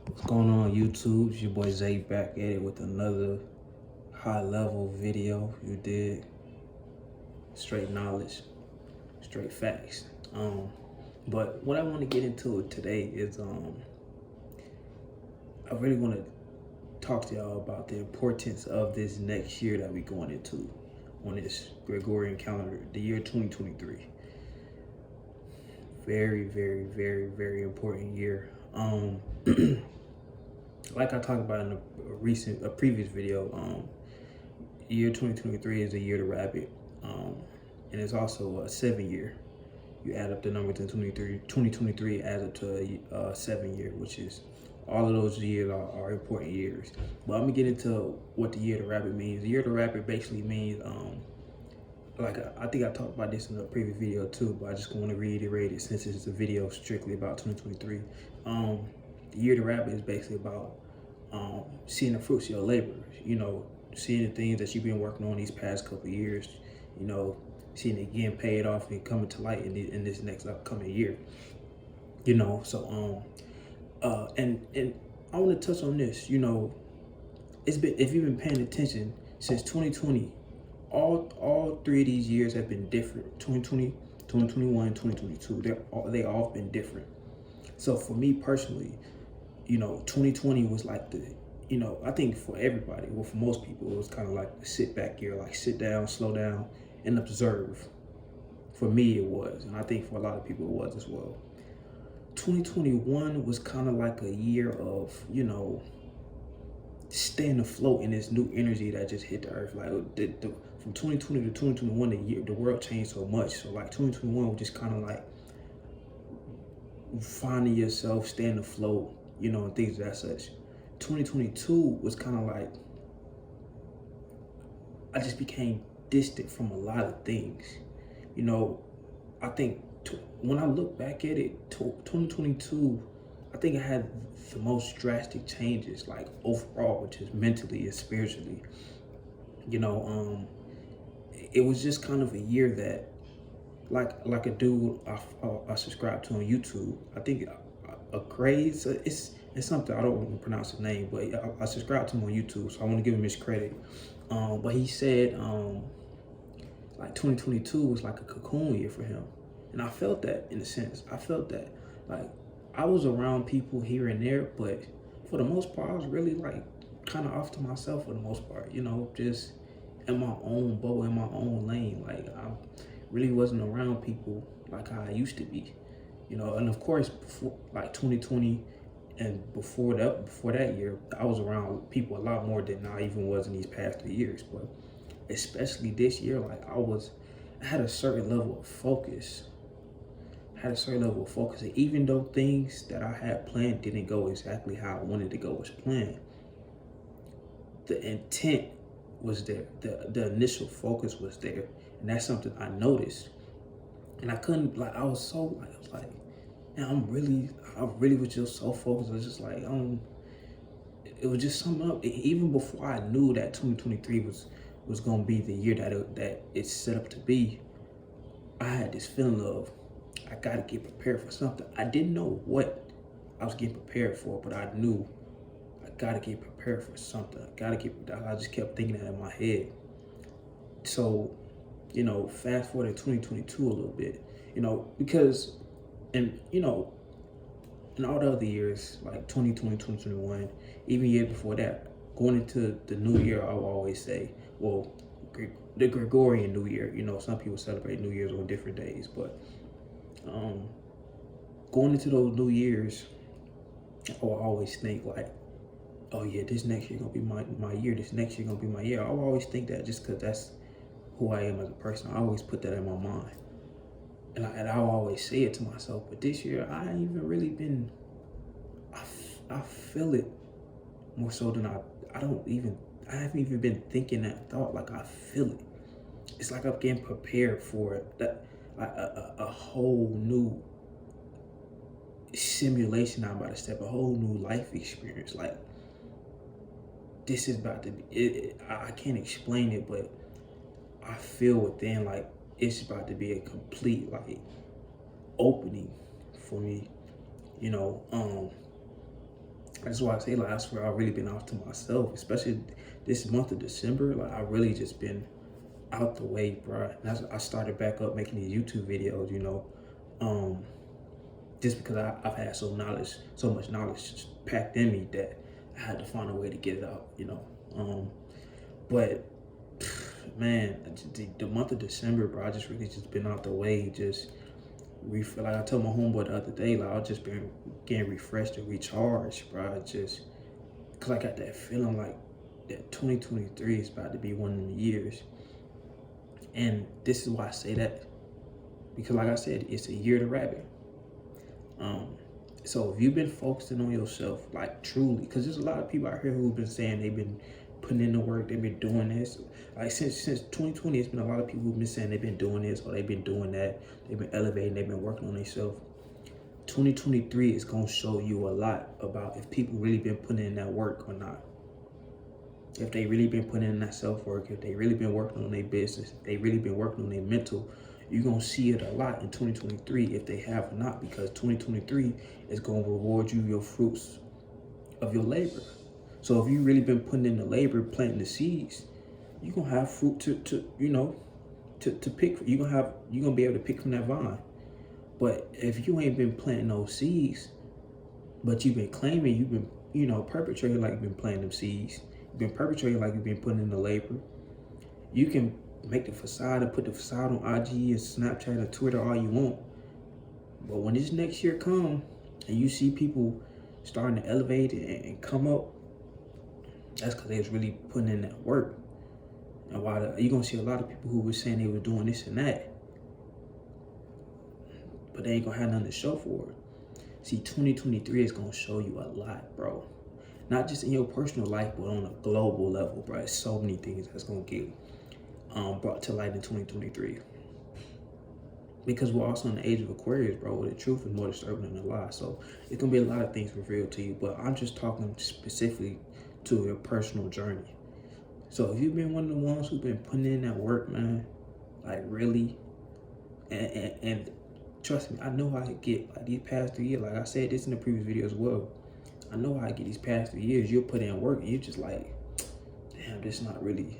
What's going on YouTube? It's your boy Zay back at it with another high level video. You did straight knowledge, straight facts. But what I want to get into today is I really want to talk to y'all about the importance of this next year that we're going into on this Gregorian calendar, the year 2023. Very, very, very, very important year. Like I talked about in a previous video, year 2023 is a year to rabbit, and it's also a 7 year. You add up the numbers in 2023 adds up to a 7 year, which is all of those years are important years. But I'm gonna get into what the year to rabbit means. The year to rabbit basically means, like I think I talked about this in a previous video too, but I just want to reiterate it since it's a video strictly about 2023. The year to rabbit is basically about seeing the fruits of your labor, seeing the things that you've been working on these past couple of years, seeing it getting paid off and coming to light in this next upcoming year. So and I want to touch on this. It's been, if you've been paying attention since 2020, all three of these years have been different. 2020, 2021, 2022. They all been different. So for me personally, 2020 was like I think for everybody, well, for most people, it was kind of like the sit back year, like sit down, slow down, and observe. For me, it was, and I think for a lot of people, it was as well. 2021 was kind of like a year of, staying afloat in this new energy that just hit the earth. Like from 2020 to 2021, the world changed so much. So like 2021 was just kind of like finding yourself, staying afloat, and things of that such. 2022 was kind of like I just became distant from a lot of things. I think when I look back at it, 2022, I think I had the most drastic changes, like overall, which is mentally and spiritually. It was just kind of a year that, like a dude I subscribe to on YouTube. I think a craze. It's something I don't want to pronounce his name, but I subscribe to him on YouTube, so I want to give him his credit. But he said like 2022 was like a cocoon year for him, and I felt that in a sense. I felt that like I was around people here and there, but for the most part, I was really like kind of off to myself for the most part. Just in my own bubble, in my own lane. Like I really wasn't around people like how I used to be. And of course, before like 2020 and before that year, I was around people a lot more than I even was in these past 3 years. But especially this year, like I had a certain level of focus. And even though things that I had planned didn't go exactly how I wanted to go as planned, the intent was there. The initial focus was there. And that's something I noticed. And I couldn't, like, I was like, man, I really was just so focused. I was just like, it was just something up. Even before I knew that 2023 was going to be the year that it's set up to be, I had this feeling of, I got to get prepared for something. I didn't know what I was getting prepared for, but I knew I got to get prepared for something. I just kept thinking that in my head. So, fast forward to 2022 a little bit, because, and, in all the other years, like 2020, 2021, even year before that, going into the new year, I will always say, well, the Gregorian New Year, some people celebrate New Year's on different days, but going into those New Years, I will always think like, oh yeah, this next year gonna be my year, this next year gonna be my year. I will always think that just because that's who I am as a person. I always put that in my mind. And I'll always say it to myself, but this year I ain't even really been, I feel it more so than I haven't even been thinking that thought. Like I feel it. It's like I'm getting prepared for that, like a whole new simulation I'm about to step, a whole new life experience. Like this is about to be, I can't explain it, but I feel within like it's about to be a complete like opening for me. That's why I say, like, I swear I've really been off to myself, especially this month of December. Like, I really just been out the way, bro. And I started back up making these YouTube videos, um, just because I've had so much knowledge packed in me that I had to find a way to get it out. But man, the month of December, bro, I just really just been out the way, just like I told my homeboy the other day, like I've just been getting refreshed and recharged, bro. Just cause I got that feeling like that 2023 is about to be one of them years. And this is why I say that, because like I said, it's a year to rabbit. So if you've been focusing on yourself, like truly, because there's a lot of people out here who've been saying they've been putting in the work, they've been doing this. Like since 2020, it's been a lot of people who've been saying they've been doing this or they've been doing that. They've been elevating, they've been working on themselves. 2023 is gonna show you a lot about if people really been putting in that work or not. If they really been putting in that self-work, if they really been working on their business, if they really been working on their mental, you're gonna see it a lot in 2023 if they have or not, because 2023 is gonna reward you your fruits of your labor. So if you really been putting in the labor, planting the seeds, you're gonna have fruit to pick. You're gonna be able to pick from that vine. But if you ain't been planting those seeds, but you've been claiming, you've been, perpetrating like you've been planting them seeds, you've been perpetrating like you've been putting in the labor, you can make the facade and put the facade on IG and Snapchat and Twitter all you want. But when this next year come and you see people starting to elevate and come up, that's because they was really putting in that work. And while you're gonna see a lot of people who were saying they were doing this and that, but they ain't gonna have nothing to show for it. See, 2023 is gonna show you a lot, bro. Not just in your personal life, but on a global level, bro. There's so many things that's gonna get brought to light in 2023. Because we're also in the age of Aquarius, bro, where the truth is more disturbing than the lie. So it's gonna be a lot of things revealed to you, but I'm just talking specifically to your personal journey. So if you've been one of the ones who've been putting in that work, man, like really, and trust me, I know how I get like these past 3 years. Like I said this in the previous video as well. I know how I get these past 3 years. You'll put in work and you're just like, damn, it's not really,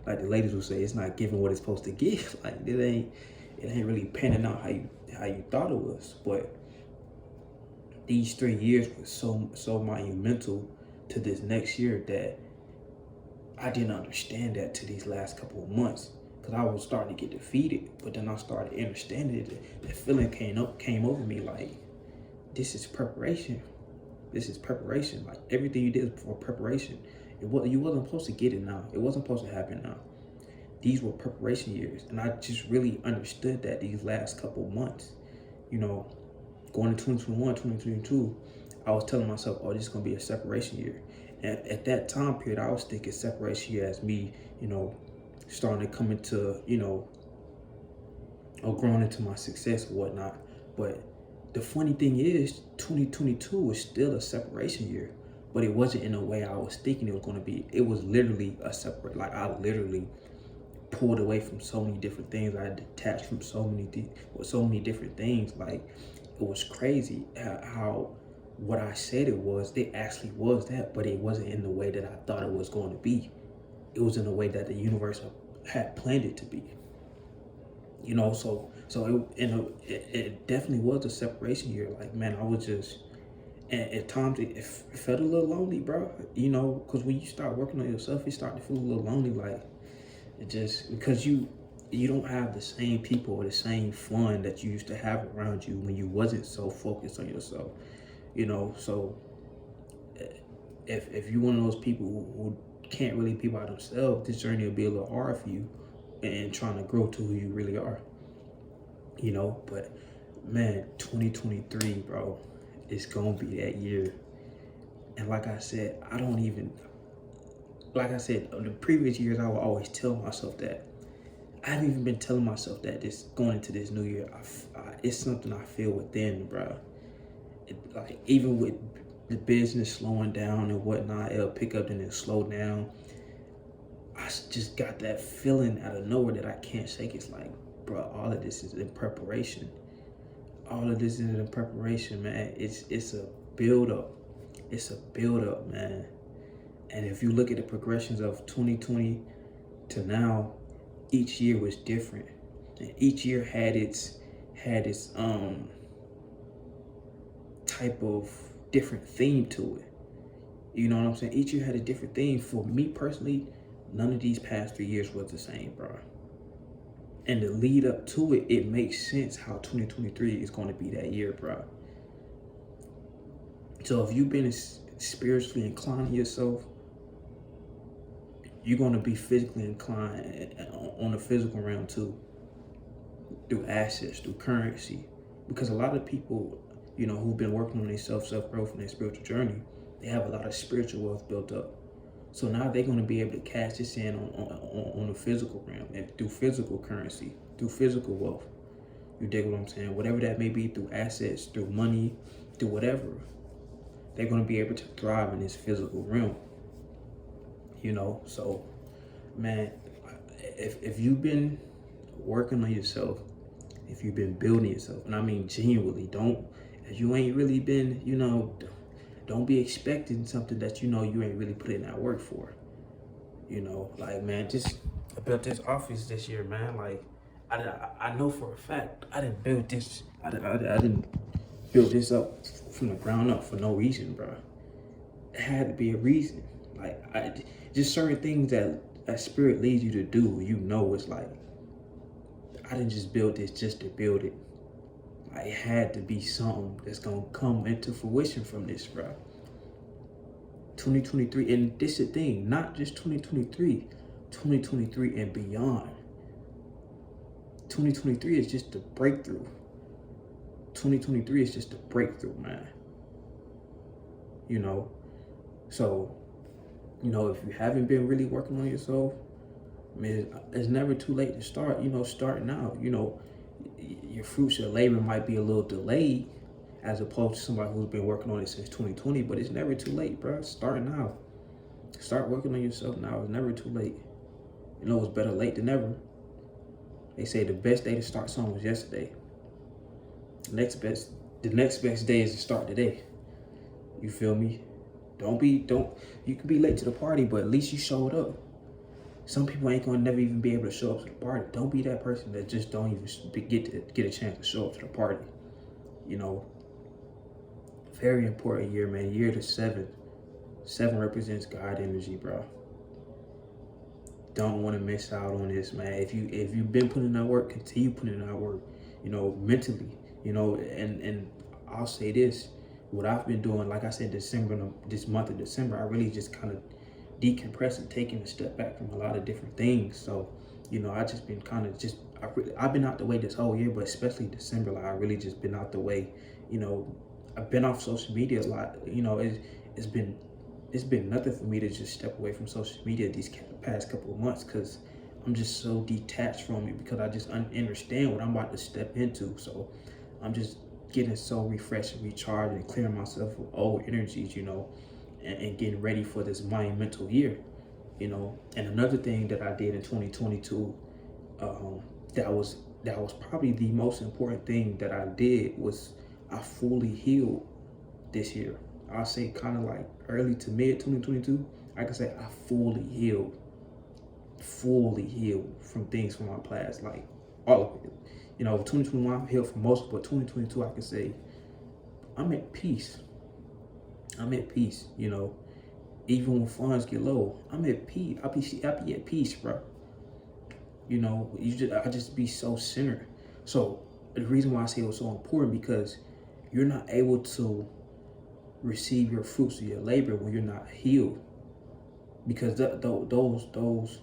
like the ladies will say, it's not giving what it's supposed to give. Like it ain't really panning out how you thought it was. But these 3 years was so monumental to this next year that I didn't understand that to these last couple of months, because I was starting to get defeated. But then I started understanding it. That feeling came over me like, this is preparation. This is preparation. Like everything you did for preparation. You wasn't supposed to get it now. It wasn't supposed to happen now. These were preparation years. And I just really understood that these last couple of months. Going to 2021, 2022, I was telling myself, oh, this is going to be a separation year. And at that time period, I was thinking separation year as me, starting to come into, or growing into my success or whatnot. But the funny thing is, 2022 was still a separation year, but it wasn't in the way I was thinking it was going to be. It was literally a separate, like I literally pulled away from so many different things. I detached from so many different things. Like it was crazy how what I said it actually was that, but it wasn't in the way that I thought it was going to be. It was in the way that the universe had planned it to be. So it definitely was a separation year. Like, man, I was just, and at times it felt a little lonely, bro. Because when you start working on yourself, you start to feel a little lonely. Like, it just, because you don't have the same people or the same fun that you used to have around you when you wasn't so focused on yourself. So if you're one of those people who can't really be by themselves, this journey will be a little hard for you and trying to grow to who you really are. But man, 2023, bro, it's gonna be that year. And like I said, the previous years, I would always tell myself that. I haven't even been telling myself that this going into this new year. It's something I feel within, bro. Like even with the business slowing down and whatnot, it'll pick up and then slow down. I just got that feeling out of nowhere that I can't shake. It's like, bro, all of this is in preparation. All of this is in preparation, man. build up. It's a build up, man. And if you look at the progressions of 2020 to now, each year was different. And each year had its type of different theme to it. You know what I'm saying? Each year had a different theme. For me personally, none of these past 3 years was the same, bro. And the lead up to it, it makes sense how 2023 is going to be that year, bro. So if you've been spiritually inclining yourself, you're going to be physically inclined on the physical realm too, through assets, through currency. Because a lot of people, you know, who've been working on their self-growth and their spiritual journey, they have a lot of spiritual wealth built up. So now they're going to be able to cash this in on the physical realm and through physical currency, through physical wealth. You dig what I'm saying? Whatever that may be, through assets, through money, through whatever, they're going to be able to thrive in this physical realm. You know, so man, if you've been working on yourself, if you've been building yourself, and I mean genuinely, if you ain't really been, you know, don't be expecting something that you know you ain't really put in that work for. You know, like, man, I built this office this year, man. Like, I know for a fact I didn't build this. I didn't build this up from the ground up for no reason, bro. It had to be a reason. Like, just certain things that spirit leads you to do. You know, it's like, I didn't just build this just to build it. Like, it had to be something that's gonna come into fruition from this, bro. 2023, and this is the thing, not just 2023 and beyond. 2023 is just a breakthrough. 2023 is just a breakthrough, man. You know, so, you know, if you haven't been really working on yourself, I mean, it's never too late to start. You know, start now. You know, your fruits of labor might be a little delayed as opposed to somebody who's been working on it since 2020, but it's never too late, bro. Start now. Start working on yourself now. It's never too late. You know, it's better late than never. They say the best day to start something was yesterday. The next best day is to start today. You feel me? You can be late to the party, but at least you showed up. Some people ain't gonna never even be able to show up to the party. Don't be that person that just don't even get a chance to show up to the party. You know, very important year, man. Year to 7. 7 represents God energy, bro. Don't want to miss out on this, man. If you've been putting in that work, continue putting in that work. You know, mentally. You know, and I'll say this: what I've been doing, like I said, this month of December, I really just kind of decompress and taking a step back from a lot of different things. So, you know, I just been kind of I've been out the way this whole year, but especially December, like I really just been out the way. You know, I've been off social media a lot. You know, it's been nothing for me to just step away from social media these past couple of months, because I'm just so detached from it, because I just understand what I'm about to step into. So I'm just getting so refreshed and recharged and clearing myself of old energies, you know, and getting ready for this monumental year, you know. And another thing that I did in 2022, that was probably the most important thing that I did, was I fully healed this year. I'll say kind of like early to mid 2022, I can say I fully healed from things from my past, like all of it. You know, 2021 I healed from most, but 2022 I can say I'm at peace. You know, even when funds get low, I'm at peace. I'll be at peace, bro. You know, I just be so centered. So the reason why I say it was so important, because you're not able to receive your fruits of your labor when you're not healed, because those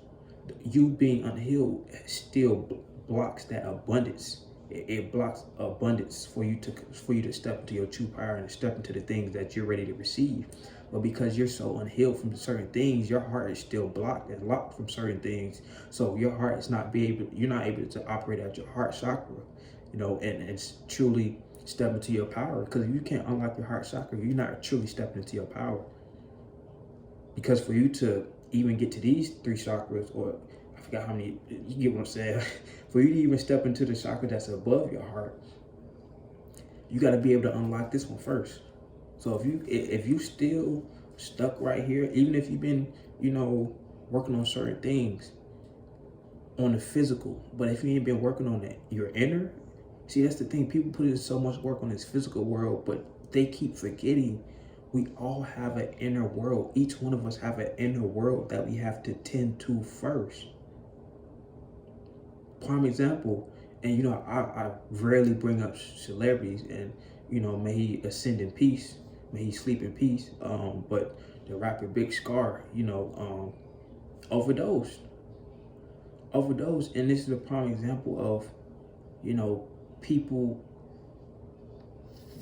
you being unhealed still blocks that abundance. It blocks abundance for you to step into your true power and step into the things that you're ready to receive. But because you're so unhealed from certain things, your heart is still blocked and locked from certain things. So your heart is you're not able to operate at your heart chakra, you know, and truly step into your power. Because if you can't unlock your heart chakra, you're not truly stepping into your power. Because for you to even get to these 3 chakras, or I forgot how many, you get what I'm saying, for you to even step into the chakra that's above your heart, you got to be able to unlock this one first. So if you still stuck right here, even if you've been, working on certain things on the physical, but if you ain't been working on your inner, see, that's the thing. People put in so much work on this physical world, but they keep forgetting we all have an inner world. Each one of us have an inner world that we have to tend to first. Prime example, and I rarely bring up celebrities, and may he ascend in peace, may he sleep in peace. But the rapper Big Scar, overdosed, and this is a prime example of, people.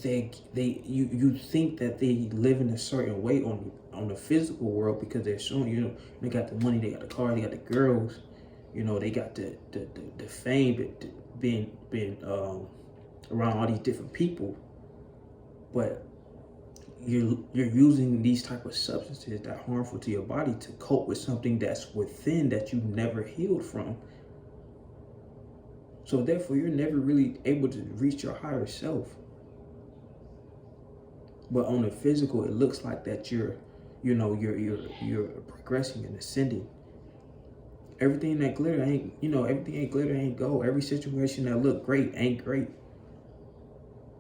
You think that they live in a certain way on the physical world because they're showing they got the money, they got the car, they got the girls, they got the fame, but being around all these different people, but you're using these type of substances that are harmful to your body to cope with something that's within that you never healed from. So therefore, you're never really able to reach your higher self. But on the physical, it looks like that you're progressing and ascending. Everything that glitter ain't, everything ain't glitter ain't gold. Every situation that look great ain't great.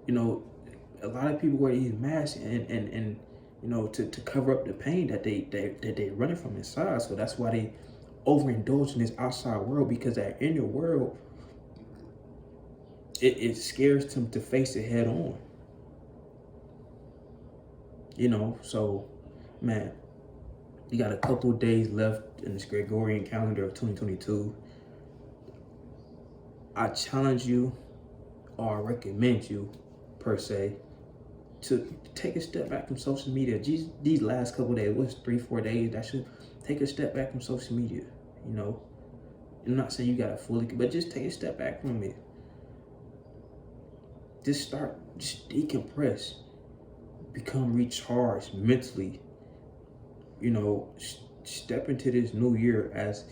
A lot of people wear these masks and to cover up the pain that they running from inside. So that's why they overindulge in this outside world, because that inner world, it scares them to face it head on. So, man, you got a couple of days left in this Gregorian calendar of 2022. I challenge you, or I recommend you, per se, to take a step back from social media. These last couple of days, what's 3-4 days, that should take a step back from social media. I'm not saying you gotta fully, but just take a step back from it. Just decompress, become recharged mentally. Step into this new year as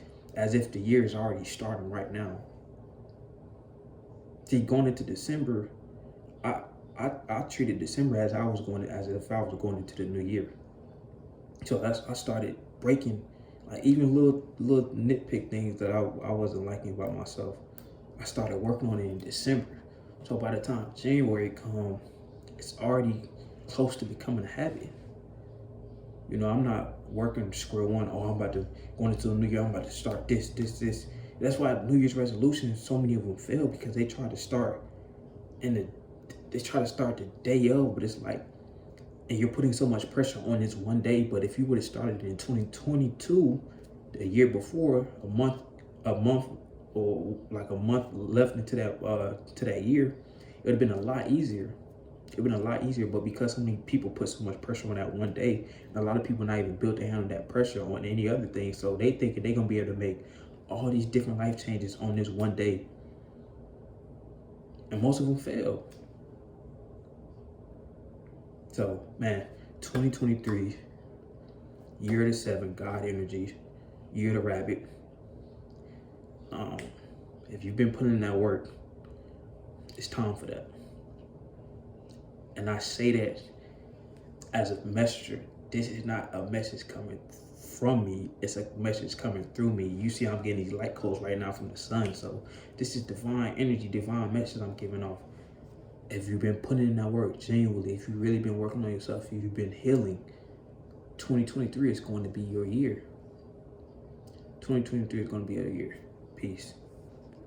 if the year is already starting right now. See, going into December, I treated December as if I was going into the new year. So I started breaking, like, even little nitpick things that I wasn't liking about myself. I started working on it in December. So by the time January come, it's already close to becoming a habit. I'm not working square one. Oh, I'm about to go into the new year. I'm about to start this. That's why New Year's resolutions, so many of them fail, because they try to start the day of, but it's like, and you're putting so much pressure on this one day. But if you would have started in 2022, the year before, a month, or like a month left into that year, it would have been a lot easier. But because so many people put so much pressure on that one day, and a lot of people not even built to handle that pressure on any other thing, so they thinking they're gonna be able to make all these different life changes on this one day, and most of them fail. So, man, 2023, year of the 7, God energy, year of the rabbit. If you've been putting in that work, it's time for that. And I say that as a messenger. This is not a message coming from me. It's a message coming through me. You see, I'm getting these light codes right now from the sun. So this is divine energy, divine message I'm giving off. If you've been putting in that work genuinely, if you've really been working on yourself, if you've been healing, 2023 is going to be your year. 2023 is going to be your year. Peace.